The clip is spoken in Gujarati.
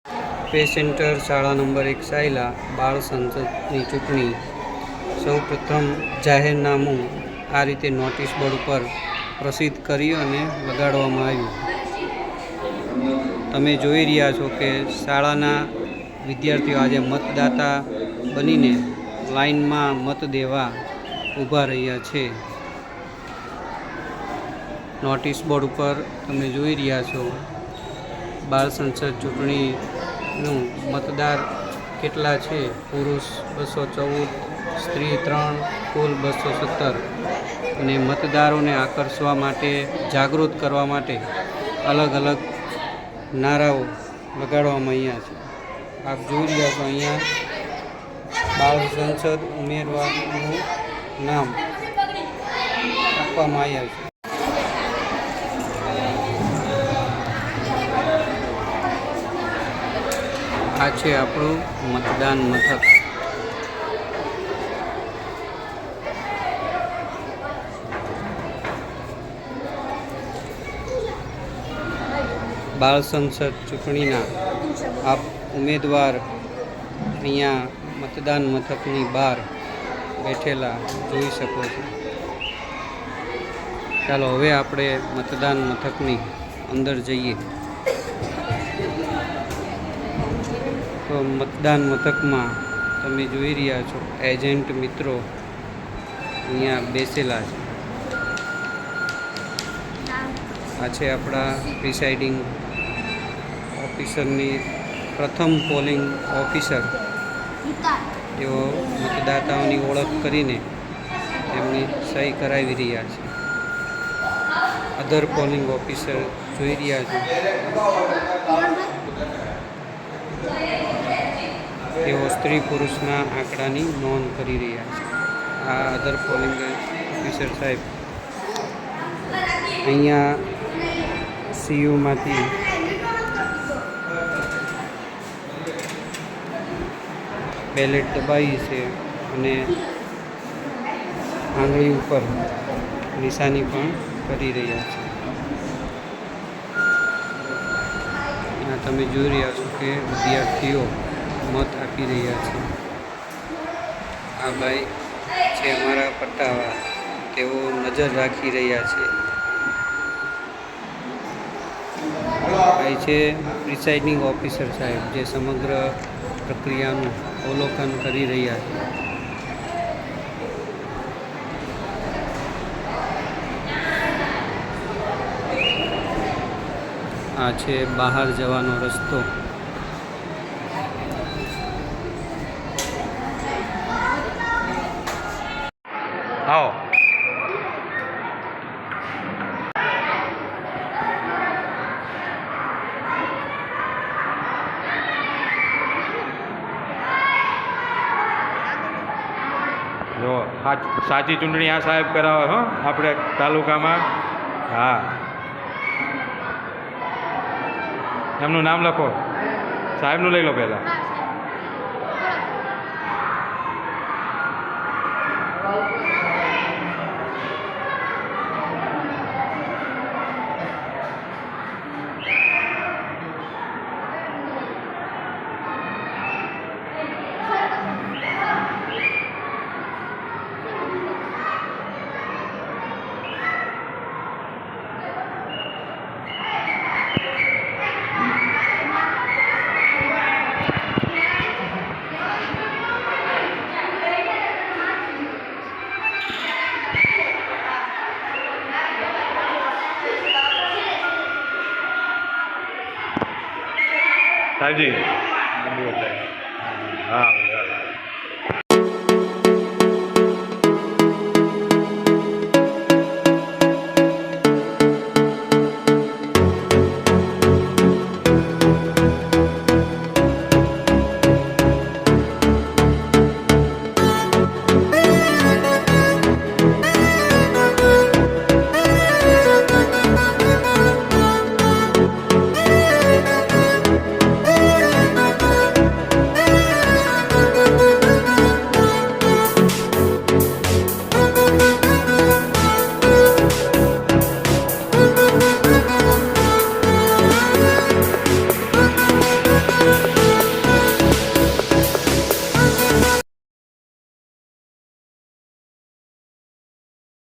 પે સેન્ટર શાળા નંબર 1 સાયલા બાળ સંસદની ચૂંટણી સૌપ્રથમ જાહેરનામું આ રીતે નોટિસ બોર્ડ ઉપર પ્રસિદ્ધ કરી અને લગાડવામાં આવ્યું. તમે જોઈ રહ્યા છો કે શાળાના વિદ્યાર્થીઓ આજે મતદાતા બનીને લાઇનમાં મત દેવા ઊભા રહ્યા છે. નોટિસ બોર્ડ ઉપર તમે જોઈ રહ્યા છો બાળ સંસદ ચૂંટણીનું મતદાર કેટલા છે. પુરુષ 214, સ્ત્રી 3, કુલ 217. અને મતદારોને આકર્ષવા માટે, જાગૃત કરવા માટે અલગ અલગ નારાઓ લગાડવામાં આવ્યા છે. આપ જોઈ રહ્યા છો અહીંયા બાળ સંસદ ઉમેદવારનું નામ આપવામાં આવ્યા છે. આ છે આપણું મતદાન મથક. બાળ સંસદ ચૂંટણીના આપ ઉમેદવાર અહીંયા મતદાન મથકની બહાર બેઠેલા જોઈ શકો છો. ચાલો હવે આપણે મતદાન મથકની અંદર જઈએ. તો મતદાન મથકમાં તમે જોઈ રહ્યા છો એજન્ટ મિત્રો અહીંયા બેસેલા છે. આ છે આપણા પ્રિસાઇડિંગ ઓફિસરની પ્રથમ પોલિંગ ઓફિસર. તેઓ મતદાતાઓની ઓળખ કરીને તેમની સહી કરાવી રહ્યા છે. અધર પોલિંગ ઓફિસર જોઈ રહ્યા છે. તેઓ સ્ત્રી પુરુષના આંકડાની નોંધ કરી રહ્યા છે. આ અધર પોલિંગ ઓફિસર સાહેબ અહીંયા સીયુમાંથી બેલેટ દબાવી છે અને આંગળી ઉપર નિશાની પણ કરી રહ્યા છે. આ તમે જોઈ રહ્યા છો કે વિદ્યાર્થીઓ મત આપી રહ્યા છે. આ ભાઈ છે અમારા પટ્ટાવા, તેઓ નજર રાખી રહ્યા છે. ભાઈ છે પ્રિસાઇડિંગ ઓફિસર સાહેબ, જે સમગ્ર પ્રક્રિયાનું અવલોકન કરી રહ્યા છે. આ છે બહાર જવાનો રસ્તો. આવો. જો સાચી ચૂંટણી આ સાહેબ કરાવે હો આપણે તાલુકામાં. હા, એમનું નામ લખો, સાહેબનું લઈ લો પહેલાં. સાહેબજી, હા.